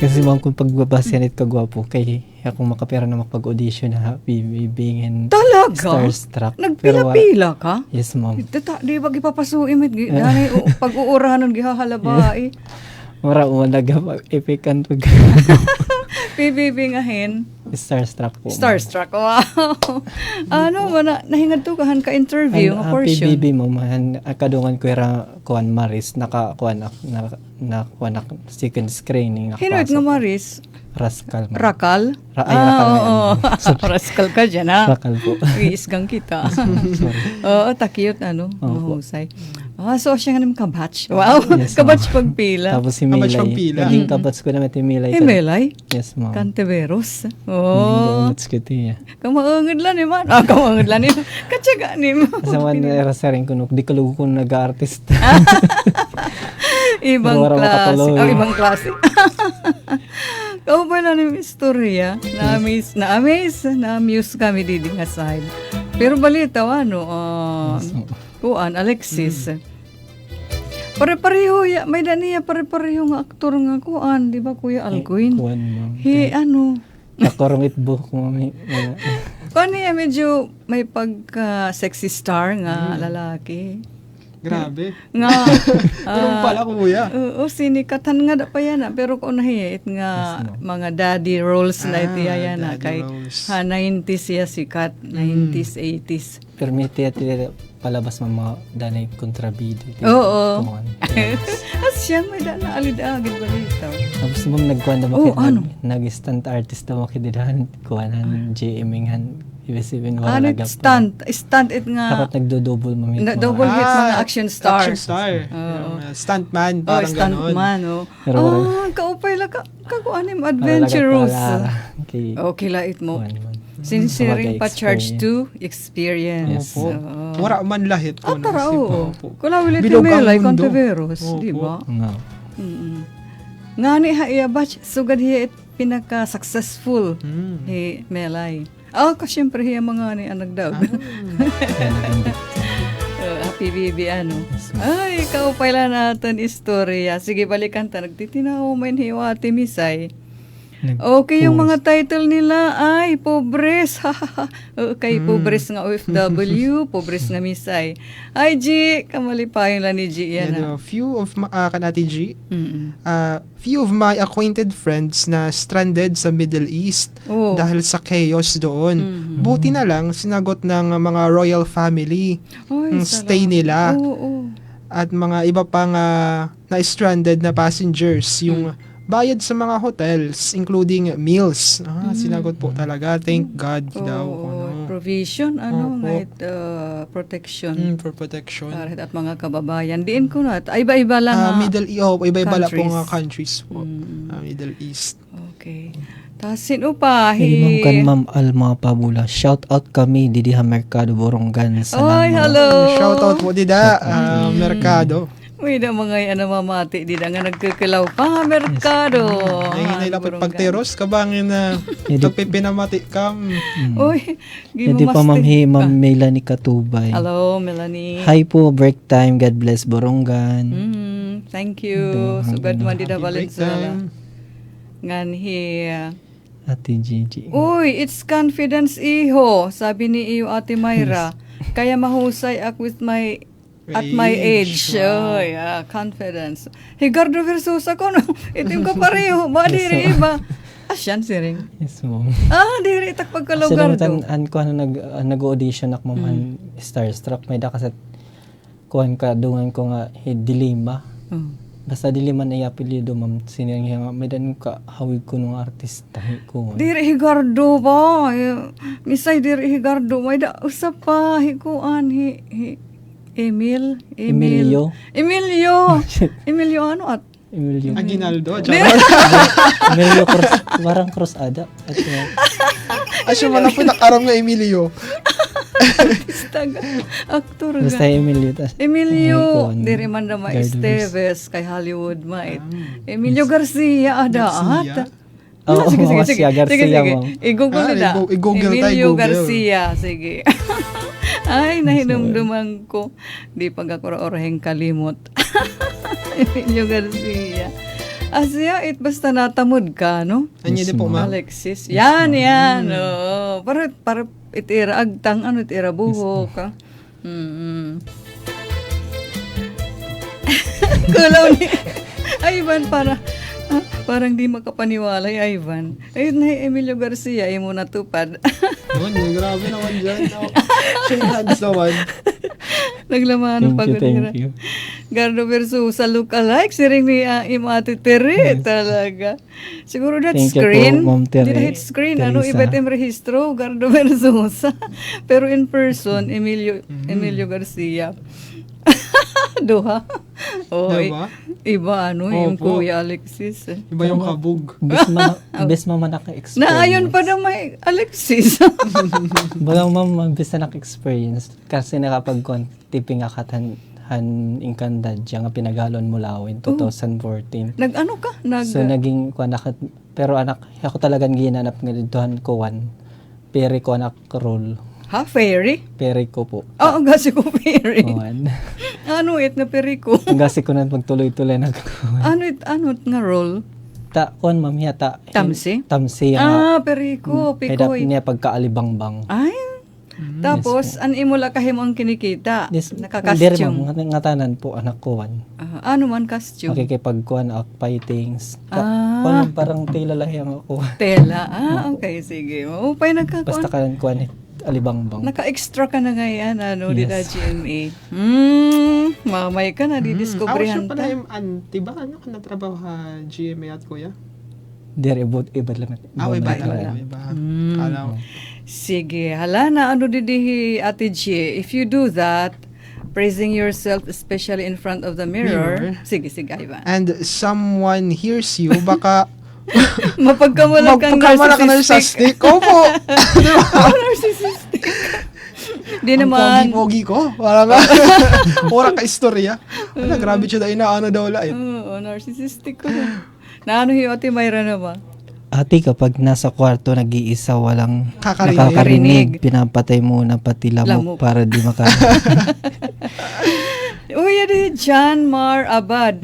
Kasi ma'am, kung pagbabasyanit ka gwapo, kay akong makapera na makapag-audition na being in talaga? Starstruck. Nagpila-pila ka? Yes, ma'am. Di ba gipapasuim? Pag-uurahan ng gihahalabay. Mara nag-epikan pag... PBB ngahin. Starstruck po. Starstruck, wow. Nahingad to kahan ka-interview nga portion. PBB mo, kadungan ko kuan Maris, nakakuan na second screening. Hinuit nga Maris? Rascal. Rakal? Rakal. Rascal ka dyan, ha? Rakal po. Iisgang kita. Oo, takiyot, mahusay. So siya nga naman kabatch. Wow, yes, kabatch pagpila. Tapos si Milay. Naging kabatch ko naman si Milay. Milay? Yes, ma'am. Canteveros? Oo. Kabatch ko tiya. Kamaangad lang naman. Kamaangad lang naman. Katsaga naman. Sa man rasaring ko, di kalugo ko nag-artist. Ibang klase. Ibang klase. Kau ba lang yung istorya? Na-amaze kami didi nga side. Pero balita, kuan Alexis. Pare-pareho may daniya pare-pareho nga aktor nga kuan, di ba Kuya Alcuin? Kuan ma'am. Nakorongit buhok mo may. Kuan niya medyo may pagka sexy star nga lalaki. Grabe. Nga. Ganun pala Kuya. Sinikatan nga da pa yan pero kung nahiyit nga mga daddy roles na ito yan kay 90s siya sikat, 90s, 80s. Pero may tiya palabas mga danay kontrabida. Oo. As siya may dana alid-agid balita. Tapos mong nagkuhan na bakit nag-stunt artist na makididahan kuhanan GMing-han ibig wala nagap. Stunt it nga. Dapat nagdo-double mo. Double hit mga action star. Stuntman, parang ganon. Stuntman, kaupay lang kakuanim adventurous. Okay, lait mo. Sinsiring pa charge to experience. Wala man lahit ko. Tarao. Kula ulit yung Melay Conteveros, di ba? Nga ni Haiya Batch, sugad hiya pinaka-successful Melay. Siyempre hiya mga ni anak daw. Happy baby Ay, kaupay lang natin istorya. Sige, balikan ta. Nagtitinaw man hiwa Ate Misay. Okay, yung mga title nila ay Pobres. Okay, Pobres nga OFW, Pobres nga Misay. Ay, G, kamalipayon lang ni G yan. Few of my acquainted friends na stranded sa Middle East dahil sa chaos doon. Buti na lang, sinagot ng mga royal family ang stay nila. At mga iba pang na stranded na passengers, yung bayad sa mga hotels, including meals. Sinagot po talaga. Thank God daw. Provision, Opo. kahit protection. For protection. At mga kababayan. Diin ko na. Iba-iba lang. Iba-iba lang po countries. nga countries po. Middle East. Okay. Tapos sino pa? Ma'am kan Ma'am Alma Pabula. Shout out kami didi ha Merkado Borongan sa Oy, hello. Shout out po dida, Merkado. Uy, na mga mamati, di na nga nagkikilaw pa, Merkado. Ngayon nila po pagteros, kabangin na pagpipinamati kam. Uy, Hindi pa Ma'am Ma'am Melanie Katubay. Hello, Melanie. Hi po, break time. God bless Borongan. Thank you. Sugad man di na Valenzuela. Ngan Ate Gigi. Uy, it's confidence iho, sabi ni iyo Ate Myra. Kaya mahusay ako at my age. Wow. Oy, confidence. Higardo versus ako, no? Itim ka pareho. Ba, diri iba. Asyan, siring. Yes, Ma'am. Diri itak Kasi pagkalugar do. naman ko nag-audition ako Ma'am Starstruck. May da kasi kuhan ka dungan ko nga dilema. Basta dilema na apelyido Ma'am. Sinang nga may dan ka hawig ko nung artista ko. Diri Higardo ba? Misay diri Higardo. May da usap pa. Hikuan. Emilio. Emilio ano at? Emilio. Aguinaldo. Emilio Cruz. Parang Cruz Ada. Asya wala po nakaram nga Emilio. Aktor Basta ga. Emilio. Diri man na Gardovis. Esteves kay Hollywood mait. Emilio Garcia ada at. Oo, Sige. Garcia, Ma'am. I-google na. I-google tayo, Emilio Google. Garcia. Sige. Ay, nahinumduman ko. Di pag ako oraheng kalimot. Emilio Garcia. Asya, basta natamod ka, no? Anyo din po, Ma'am. Alexis. Yan. Oh. Para itira agtang, itira buhok. Kulaw ni Ivan parang di makapaniwala Ivan. Ayun na Emilio Garcia, ay mo natupad. Grabe naman dyan. Shake hands naman. Naglaman pagod nila. Thank you. Gardo versus sa look-alike, siring ni Imati Tere talaga. Siguro that Thank you screen. po, Ma'am Tere. Di na hit screen. Teresa. Iba't yung rehistro, Gardo versus. Pero in person, Emilio Garcia. Duha. Oh, Diba? Iba yung Opo. Kuya Alexis. Iba yung kabog. Bes Ma'am naka-experience. Naayon pa na may Alexis. Bagang Ma'am, bes na naka-experience. Kasi nakapag-con, tiping akatan ingkanda dyan nga pinaghalon mo lawin 2014. Nag-ano ka? So naging pero ako talagang ginanap nga ditohan ko peri ko anak role. Ha? Fairy? Peri ko po. Oo, gasi ko fairy. Kuwan. Ano na peri ko? Gasi ko na pagtuloy-tuloy Ano nga role? Kuwan Ma'am yata. Tamsi? Tamsi. Peri ko. Kaya Pikoy. niya pagkaalibangbang. Ay. Tapos, an imula kahimong kinikita? Diri Ma'am, Naka-costume. ngatanan po anak kuwan. Ano man costume? Makikipagkuhan fightings. Parang tila lang yung ako. Tela. Okay, sige. Upay Basta ka kuhan alibangbang. Naka-extra ka na ngayon, di na Yes. GMA. Mamay ka na, didiscoveryhan Siya pala ta. yung auntie ba? Ano ka natrabaho ha GMA at kuya? Dere iba lang. Iba. Mm. Alam. Sige, hala na didihi Ate G. If you do that, praising yourself especially in front of the mirror. Sige, Ivan. And someone hears you, baka Mapagkamalang kang magpagkamala ka narcissistic. Opo! narcissistic. Di naman. Ang pogi ko. Parang ora ka istorya. Grabe siya dahil na ano daw lahat. Oo, narcissistic ko na. Naano yung Ate Myra na ba? Ate, kapag nasa kwarto nag-iisa walang Kakarinig. nakakarinig, pinapatay muna pati lamok para di Uy, yan John Mar Abad.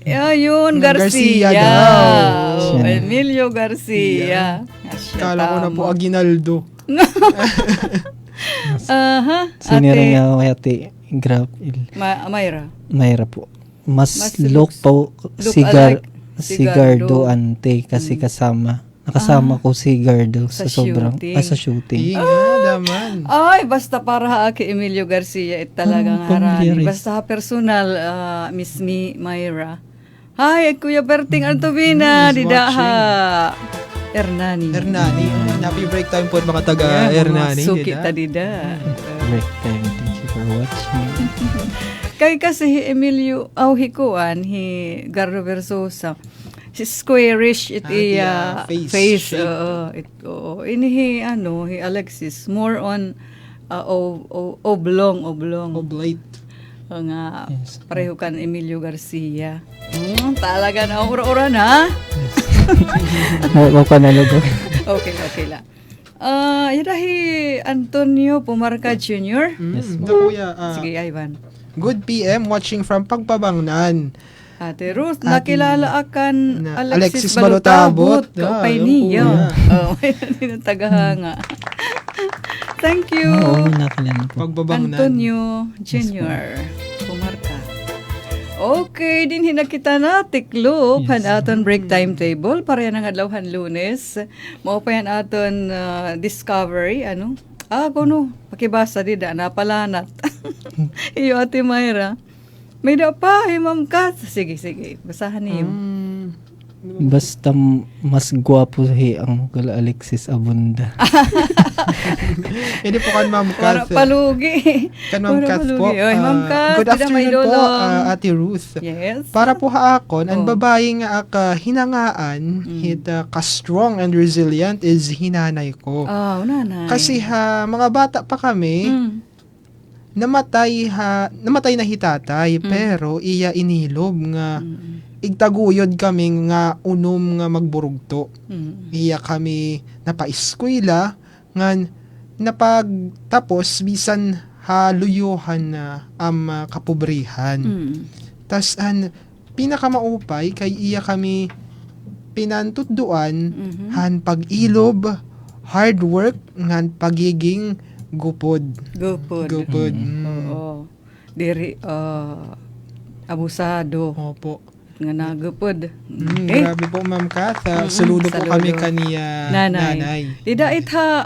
Ayun, Garcia Garcia. daw. Emilio Garcia. Kala ko na po Aguinaldo. Siniring nga Ate Myra. Mayra po. Mas look si alike. Gardo ante kasi nakasama ko si Gardo sa sobrang sa shooting. Daman. Ay, basta para kay Emilio Garcia talagang harani. Pamilyar. Basta personal, Miss Myra. Hi, Kuya Berting Artubina, He's didaha. Ernani. Ernani. Happy break time po mga taga Ernani. Suki dida. tadida. Break time. Thank you for watching. Kay kasi hi Emilio Auhikuan, hi Gardo Versosa. Si squarish it face. shape. Ini hi Alexis more on oblong. Oblate. Nga Yes. pareho kan Emilio Garcia. Talaga na ura-ura na. Huwag pa nalogo. Okay la. Yadahi Antonio Pumarca Jr. Kuya, Sige, Ivan. good PM watching from Pagpabangnan. Ate Ruth, nakilala akan na Alexis Alexis Balotabot. Balotabot. Kaupay niya. May tagahanga. Thank you. Oo, nakilala po. Pagbabangnan. Antonio Jr. Pumarca. Okay, din hinakita na tiklop han aton break timetable para yan ang adlawhan Lunes. Mao pa yan aton discovery kuno pakibasa dida napalanat. Iyo Ate Mayra. May da pa Ma'am Kat. Sige, basahan niyo. Basta mas gwapo ang kala Alexis Abunda. Hindi po kan Ma'am Para Kath. palugi. Kan Ma'am Para Kath po. palugi. Oy, Ma'am Kat, Good dida may afternoon po, dolong. Ate Ruth. Yes. Para po haakon, ang Oh. babae nga hinangaan, ka-strong and resilient is hinanay ko. Nanay. Kasi mga bata pa kami, namatay na hitatay, pero iya inilob nga igtaguyod kami nga unom nga magburugto. Iya kami napaeskwela nga napagtapos bisan haluyuhan na kapobrihan. Tas pinakamaupay kay iya kami pinantudduan han pag-ilob, hard work ngan pagiging gupod. Gupod. Oo. Diri abusado Opo. nga nagupod. Grabe po Ma'am Kath. Saludo po saludo. kami kaniya nanay. Dida itha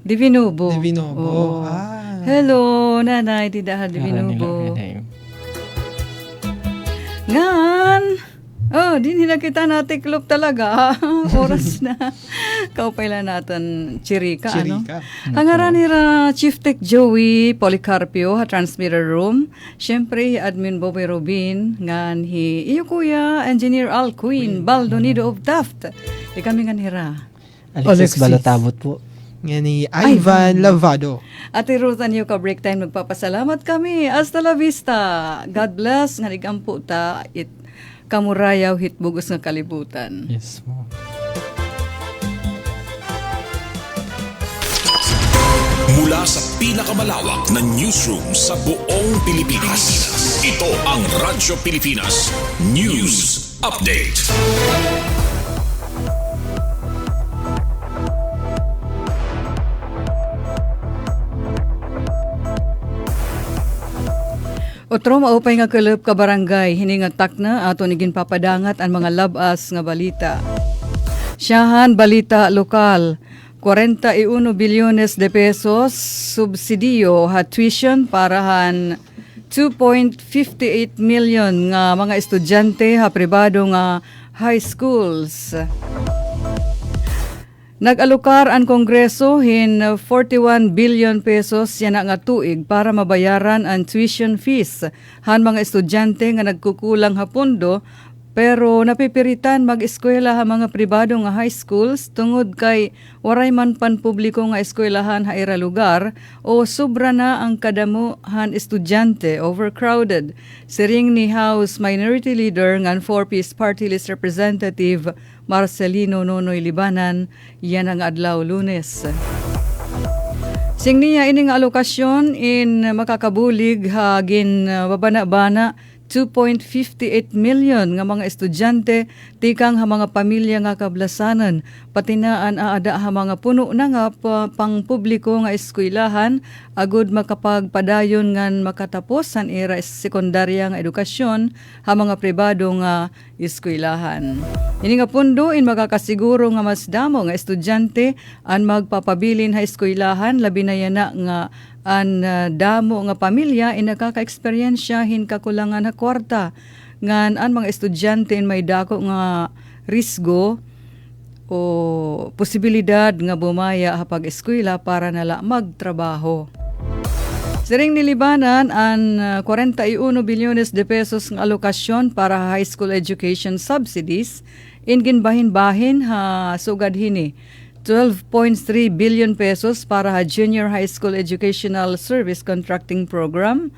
Divinubo. Divinobo. Oo. Hello, nanay, dida Divinubo. Ngan. Din hinakita na tiklop talaga. Oras na. Kaupailan natin Chirika. Chirika. Hangaran nila Chief Tech Joey Policarpio ha transmitter room. Siyempre, Admin Bobby Robin. Ngan iyo kuya, Engineer Al Queen, Baldonido of Taft. Kami ngan hira. Alexis Balotabot po. Nga ni Ivan Lavado. Ate Ruth, anyo ka break time. Nagpapasalamat kami. Hasta la vista. God bless. Nga nigampu ta. Kamurayaw hitbugos nga kalibutan. Yes mo. Mula sa pinakamalawak na newsroom sa buong Pilipinas. Ito ang Radyo Pilipinas News Update. Otro maupay nga kelep ka barangay hiningatak na ato nigin papadangat ang mga labas nga balita. Siyahan balita lokal. 41 bilyones de pesos subsidiyo ha tuition para han 2.58 million nga mga estudyante ha pribado nga high schools. Nag-alokar ang Kongreso hin 41 billion pesos yan nga tuig para mabayaran ang tuition fees han mga estudyante nga nagkukulang ha pondo pero napipiritan mag-eskwela ha mga pribado nga high schools tungod kay waray man pan publiko nga eskwelahan ha ira lugar o sobra na ang kadamo han estudyante, overcrowded. Siring ni House Minority Leader ngan 4-piece Party List Representative Marcelino Nonoy Libanan, yan ang adlaw Lunes. Sing niya ining alokasyon in makakabulig hagin babana-bana 2.58 million nga mga estudyante tikang ha mga pamilya nga kablasanan pati na ada ha mga puno na nga pang publiko nga eskwelahan agud makapagpadayon ngan makatapos san era sekundarya nga edukasyon ha mga pribado nga eskwelahan. Ini nga pundo in makakasiguro nga mas damo nga estudyante ang magpapabilin ha eskwelahan labi na yana nga an damo nga pamilya in nakaka-eksperyensya hin kakulangan na kwarta ngan ang mga estudyante may dako nga risgo o posibilidad nga bumaya hapag eskwela para nala magtrabaho. Siring nilibanan ang 41 bilyones de pesos ng alokasyon para high school education subsidies in ginbahin-bahin ha sugad hini 12.3 billion pesos para ha junior high school educational service contracting program,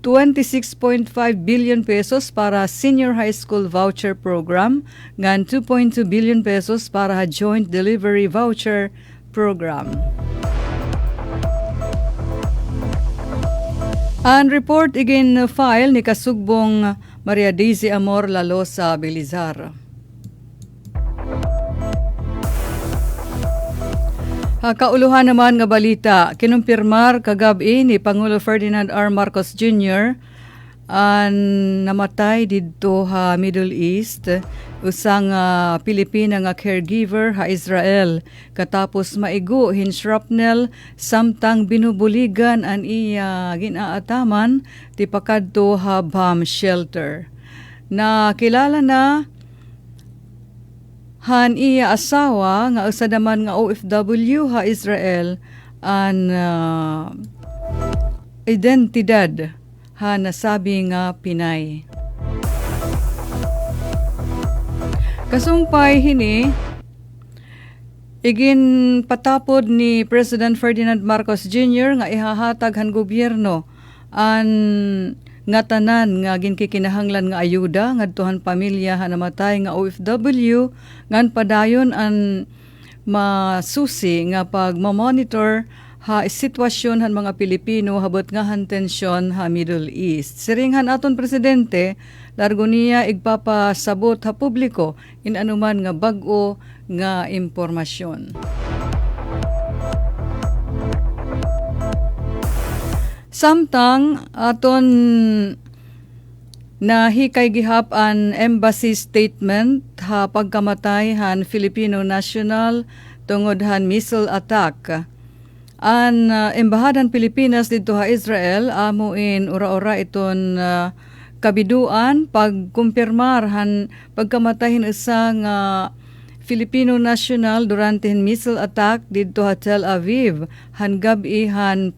26.5 billion pesos para senior high school voucher program, ngan 2.2 billion pesos para ha joint delivery voucher program. Ang report igin file ni Kasugbong Maria Daisy Amor Lalosa Belizar. Kauluhan naman nga balita, kinumpirmar kagabi ni Pangulo Ferdinand R. Marcos Jr. ang namatay didto ha Middle East usang Pilipina nga caregiver ha Israel katapos maigo hin shrapnel samtang binubuligan an iya ginaataman ti pakadto ha bomb shelter. Na kilala na han iya asawa nga usa naman nga OFW ha Israel an identidad ha nasabi nga Pinay. Kasumpay hini igin patapod ni President Ferdinand Marcos Jr. nga ihahatag han gobyerno an nga tanan nga ginkikinahanglan nga ayuda ngadtohan pamilya ha namatay nga OFW ngan padayon an masusi nga pagmamonitor ha sitwasyon han mga Pilipino habot nga han tensyon ha Middle East. Siringhan aton presidente largo niya igpapasabot ha publiko in anuman nga bag-o nga impormasyon. Samtang aton nahikay gihap an embassy statement ha pagkamatay han Filipino national tungod han missile attack. An embahadan Pilipinas dito ha Israel amuin ura-ura iton kabiduan pagkumpirmar han pagkamatahin isang Filipino national durante hin missile attack dito ha Tel Aviv han gabi han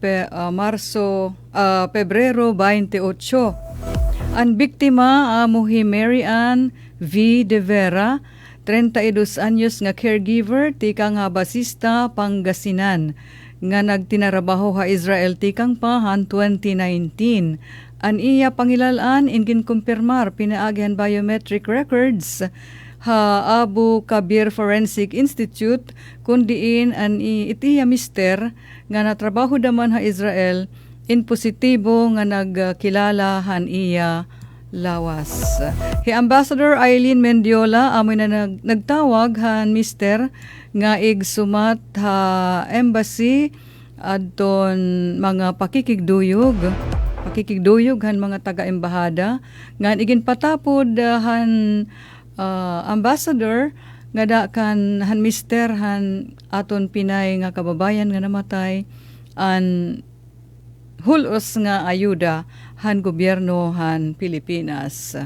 Pebrero 28. Ang biktima amuhi Mary Ann V. De Vera, 32 anyos nga caregiver tikang nga basista Pangasinan nga nagtinarabaho ha Israel tikang pahan 2019. An iya pangilalaan ingin kumpirmar pinaagihan biometric records ha Abu Kabir Forensic Institute kundiin an itiya mister nga natrabaho daman ha Israel in positibo nga nagkilala han iya lawas. Hi Ambassador Eileen Mendiola amoy na nagtawag han mister nga igsumat ha embassy adton mga pakikigduyog han mga taga-embahada nga igin patapod han ambassador nga kan han mister han aton Pinay nga kababayan nga namatay an hulos nga ayuda han gobyerno han Pilipinas.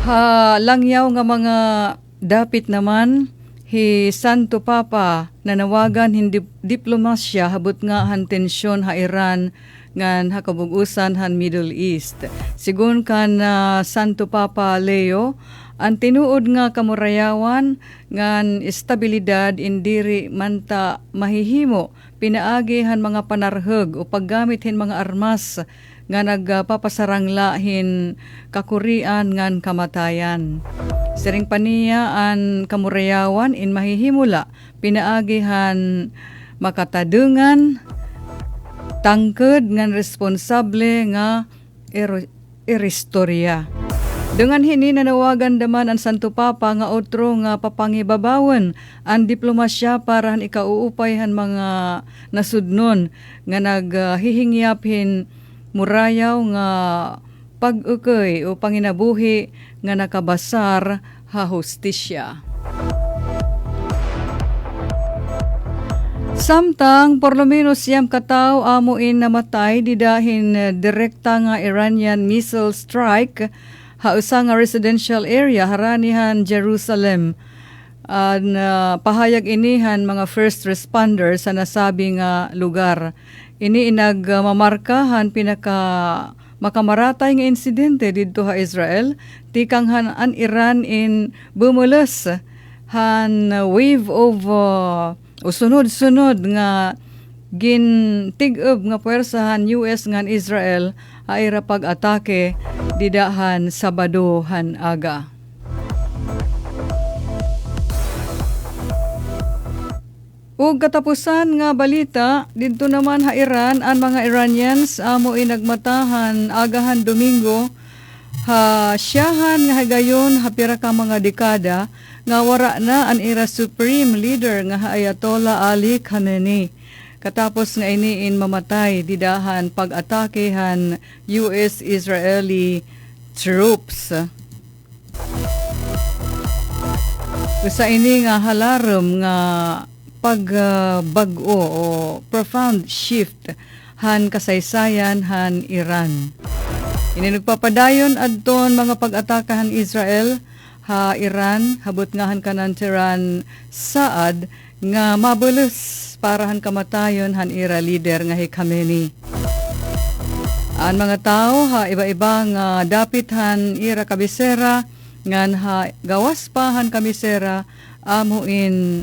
Ha langyaw nga mga dapit naman hi Santo Papa nanawagan hindi diplomasya habot nga han tensyon ha Iran ngan hakabugusan han Middle East. Sigun kan Santo Papa Leo, ang tinuod nga kamurayawan ngan estabilidad indiri manta mahihimo pinaagi han mga panarheg o paggamit hin mga armas nga nagpapasarangla hin kakurian ngan kamatayan. Siring paniya ang kamurayawan in mahihimula pinaagi han makatadungan tangked ngan responsable nga eristorya. Dengan hini nanawagan daman ang Santo Papa nga otro nga papangibabawan ang diplomasya para han ikauupay han mga nasudnon nga naghihingyaphin murayaw nga pag-ukay o panginabuhi nga nakabasar ha hustisya. Samtang por lo menos siyam kataw amuin namatay di dahin direkta nga Iranian missile strike hausa nga residential area haranihan Jerusalem. Pahayag inihan mga first responders sa nasabi nga lugar. Ini inagmamarkahan pinaka makamaratay nga insidente didto ha Israel tikanghan an Iran in bumulas han wave of sunod-sunod nga gintig-ub nga puwersahan US ngan Israel ay pag-atake didahan Sabado han aga. Ug katapusan nga balita didto naman ha Iran ang mga Iranians amo inagmatahan agahan Domingo ha siyahan nga hagayon ha pira ka mga dekada nga wara na ang ira supreme leader nga Ayatollah Ali Khamenei. Katapos nga iniin mamatay didahan pag-atakehan US-Israeli troops. Sa ini nga halarom nga pagbago o profound shift han kasaysayan han Iran. Ini nagpapadayon adton mga pag-atakahan Israel ha Iran habot nga han kanan Tehran Saad nga mabulos para han kamatayon han ira leader nga hi Khamenei. Ang mga tao ha iba-iba nga dapit han ira kabisera ngan ha gawas pa han kabisera amuin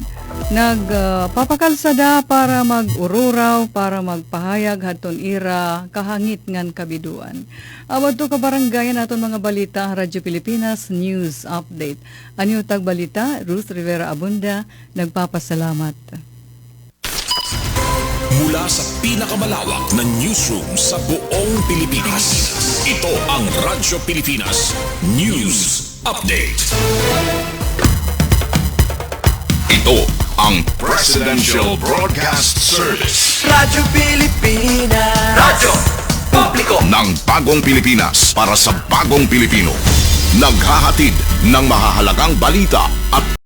nagpapakalsada para mag-ururaw, para magpahayag haton ira kahangit ngan kabiduan. Awad to kabaranggayan aton mga balita Radyo Pilipinas News Update. Anyo tag balita, Ruth Rivera Abunda, nagpapasalamat. Mula sa pinakamalawak na newsroom sa buong Pilipinas, ito ang Radyo Pilipinas News Update. Ito ang Presidential Broadcast Service. Radyo Pilipinas. Radyo Publiko ng bagong Pilipinas para sa bagong Pilipino. Naghahatid ng mahahalagang balita at